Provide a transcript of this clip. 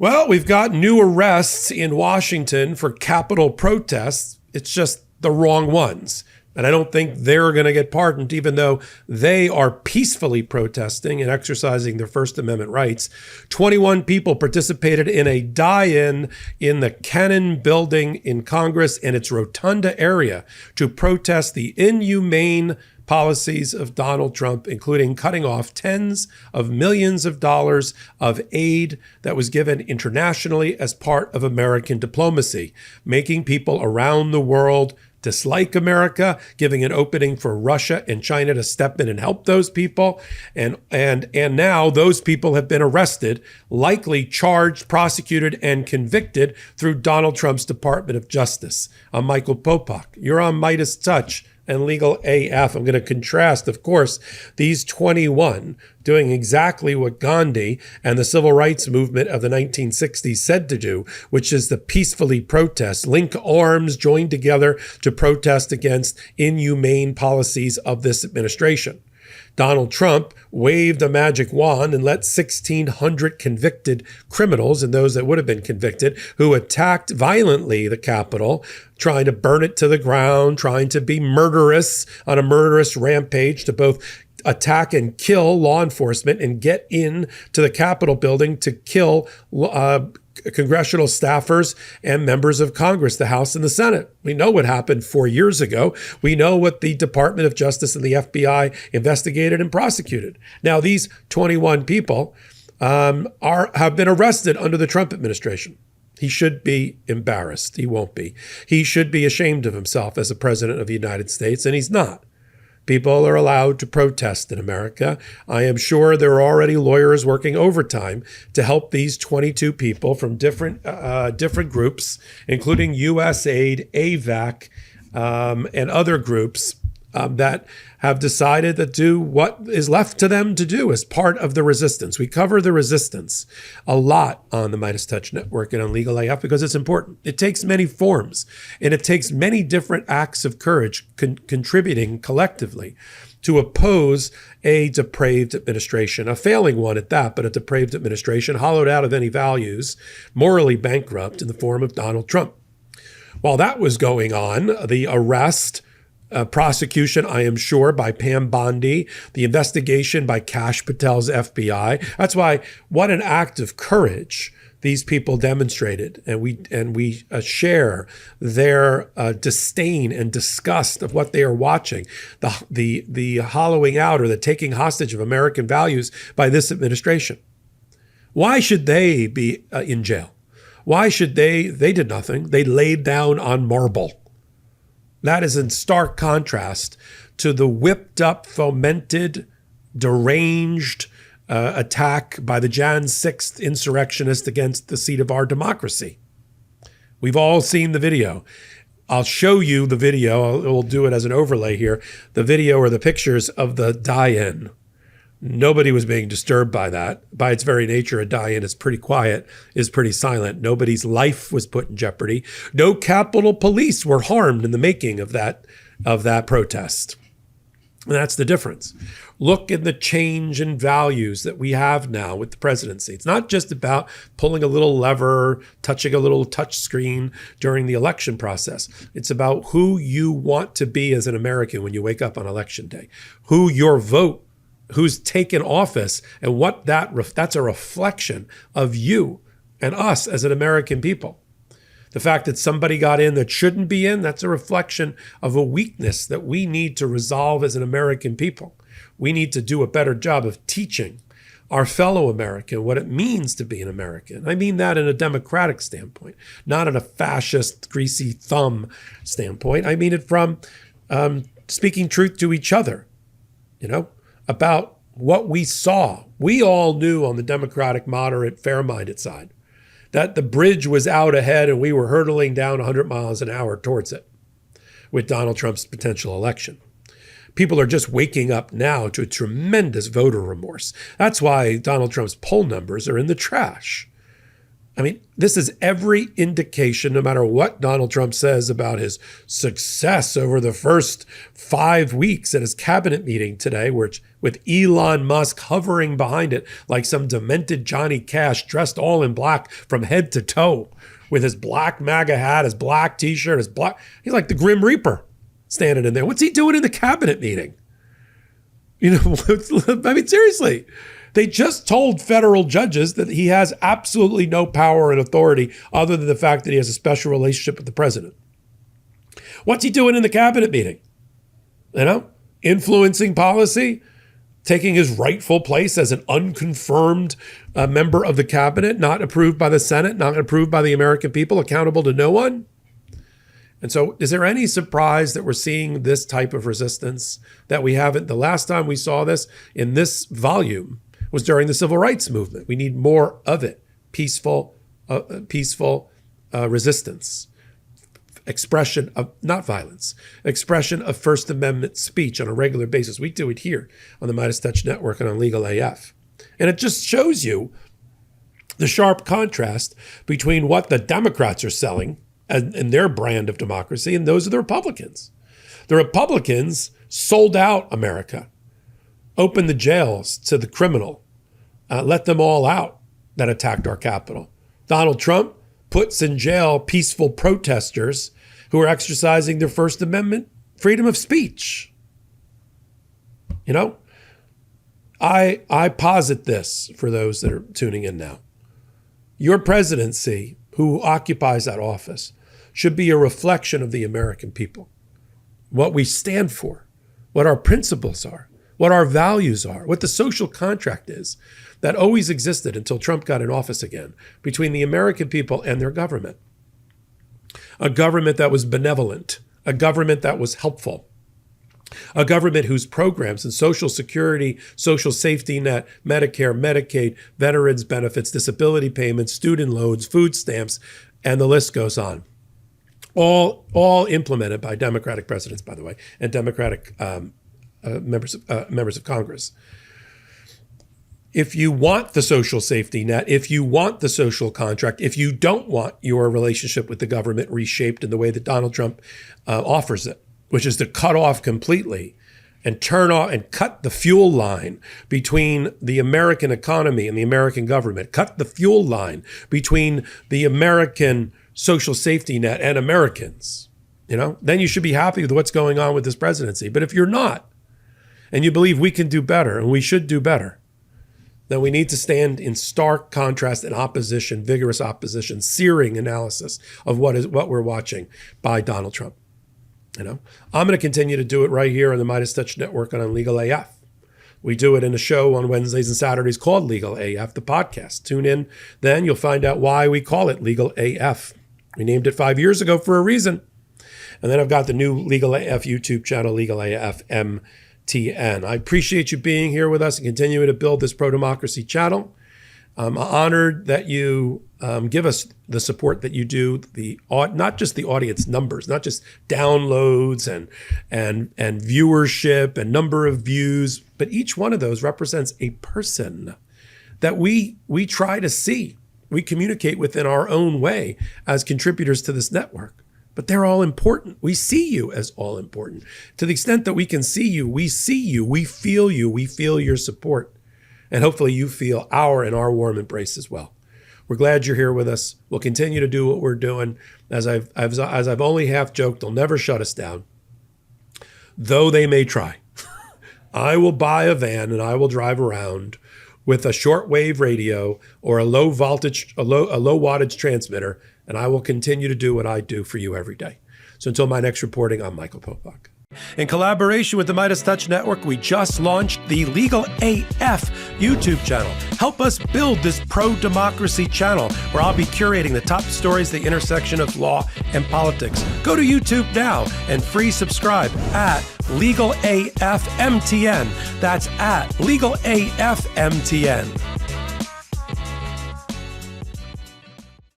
Well, we've got new arrests in Washington for Capitol protests. It's just the wrong ones. And I don't think they're going to get pardoned, even though they are peacefully protesting and exercising their First Amendment rights. 21 people participated in a die-in in the Kennan building in Congress and its rotunda area to protest the inhumane policies of Donald Trump, including cutting off tens of millions of dollars of aid that was given internationally as part of American diplomacy, making people around the world dislike America, giving an opening for Russia and China to step in and help those people. And now those people have been arrested, likely charged, prosecuted, and convicted through Donald Trump's Department of Justice. I'm Michael Popok. You're on MeidasTouch and Legal AF. I'm going to contrast, of course, these 21 doing exactly what Gandhi and the civil rights movement of the 1960s said to do, which is to peacefully protest, link arms, join together to protest against inhumane policies of this administration. Donald Trump waved a magic wand and let 1,600 convicted criminals, and those that would have been convicted, who attacked violently the Capitol, trying to burn it to the ground, trying to be murderous on a murderous rampage to both attack and kill law enforcement and get in to the Capitol building to kill congressional staffers and members of Congress, the House and the Senate. We know what happened 4 years ago. We know what the Department of Justice and the FBI investigated and prosecuted. Now, these 21 people have been arrested under the Trump administration. He should be embarrassed. He won't be. He should be ashamed of himself as a president of the United States, and he's not. People are allowed to protest in America. I am sure there are already lawyers working overtime to help these 22 people from different groups, including USAID, AVAC, and other groups that have decided to do what is left to them to do as part of the resistance. We cover the resistance a lot on the MeidasTouch Network and on Legal AF because it's important. It takes many forms, and it takes many different acts of courage contributing collectively to oppose a depraved administration, a failing one at that, but a depraved administration hollowed out of any values, morally bankrupt in the form of Donald Trump. While that was going on, the arrest, prosecution, I am sure, by Pam Bondi, the investigation by Kash Patel's FBI. That's why, what an act of courage these people demonstrated. And we share their disdain and disgust of what they are watching, the hollowing out or the taking hostage of American values by this administration. Why should they be in jail? Why should they did nothing. They laid down on marble. That is in stark contrast to the whipped up, fomented, deranged attack by the Jan 6th insurrectionists against the seat of our democracy. We've all seen the video. I'll show you the video. We'll do it as an overlay here. The video or the pictures of the die-in. Nobody was being disturbed by that. By its very nature, a die-in is pretty quiet, is pretty silent. Nobody's life was put in jeopardy. No Capitol Police were harmed in the making of that protest. And that's the difference. Look at the change in values that we have now with the presidency. It's not just about pulling a little lever, touching a little touch screen during the election process. It's about who you want to be as an American when you wake up on election day, who your vote, who's taken office, and what that's a reflection of you and us as an American people. The fact that somebody got in that shouldn't be in, that's a reflection of a weakness that we need to resolve as an American people. We need to do a better job of teaching our fellow American what it means to be an American. I mean that in a democratic standpoint, not in a fascist, greasy thumb standpoint. I mean it from speaking truth to each other, about what we saw. We all knew on the Democratic, moderate, fair-minded side that the bridge was out ahead and we were hurtling down 100 miles an hour towards it with Donald Trump's potential election. People are just waking up now to a tremendous voter remorse. That's why Donald Trump's poll numbers are in the trash. I mean, this is every indication, no matter what Donald Trump says about his success over the first 5 weeks at his cabinet meeting today, with Elon Musk hovering behind it like some demented Johnny Cash dressed all in black from head to toe with his black MAGA hat, his black t-shirt, he's like the Grim Reaper standing in there. What's he doing in the cabinet meeting? You know, I mean, seriously. They just told federal judges that he has absolutely no power and authority other than the fact that he has a special relationship with the president. What's he doing in the cabinet meeting? You know, influencing policy, taking his rightful place as an unconfirmed member of the cabinet, not approved by the Senate, not approved by the American people, accountable to no one. And so is there any surprise that we're seeing this type of resistance that we haven't? The last time we saw this in this volume was during the civil rights movement. We need more of it. Peaceful resistance, expression of, not violence, expression of First Amendment speech on a regular basis. We do it here on the MeidasTouch Network and on Legal AF. And it just shows you the sharp contrast between what the Democrats are selling and their brand of democracy and those of the Republicans. The Republicans sold out America, opened the jails to the criminal, let them all out that attacked our Capitol. Donald Trump puts in jail peaceful protesters who are exercising their First Amendment freedom of speech. You know, I posit this for those that are tuning in now. Your presidency, who occupies that office, should be a reflection of the American people, what we stand for, what our principles are, what our values are, what the social contract is that always existed until Trump got in office again between the American people and their government. A government that was benevolent, a government that was helpful, a government whose programs and Social Security, social safety net, Medicare, Medicaid, veterans benefits, disability payments, student loans, food stamps, and the list goes on. All implemented by Democratic presidents, by the way, and Democratic members of Congress. If you want the social safety net, if you want the social contract, if you don't want your relationship with the government reshaped in the way that Donald Trump offers it, which is to cut off completely and turn off and cut the fuel line between the American economy and the American government, cut the fuel line between the American social safety net and Americans, you know, then you should be happy with what's going on with this presidency. But if you're not, and you believe we can do better and we should do better, then we need to stand in stark contrast and opposition, vigorous opposition, searing analysis of what we're watching by Donald Trump. You know, I'm going to continue to do it right here on the MeidasTouch Network and on Legal AF. We do it in a show on Wednesdays and Saturdays called Legal AF, the podcast. Tune in, then you'll find out why we call it Legal AF. We named it 5 years ago for a reason. And then I've got the new Legal AF YouTube channel, Legal AF MTN. I appreciate you being here with us and continuing to build this pro-democracy channel. I'm honored that you give us the support that you do, not just the audience numbers, not just downloads and viewership and number of views, but each one of those represents a person that we try to see. We communicate with in our own way as contributors to this network. But they're all important. We see you as all important. To the extent that we can see you, we feel you, we feel your support. And hopefully you feel our warm embrace as well. We're glad you're here with us. We'll continue to do what we're doing. As I've only half joked, they'll never shut us down, though they may try. I will buy a van and I will drive around with a shortwave radio or a low wattage transmitter, and I will continue to do what I do for you every day. So until my next reporting, I'm Michael Popok. In collaboration with the MeidasTouch Network, we just launched the Legal AF YouTube channel. Help us build this pro-democracy channel where I'll be curating the top stories at the intersection of law and politics. Go to YouTube now and free subscribe at Legal AF MTN. That's at Legal AF MTN.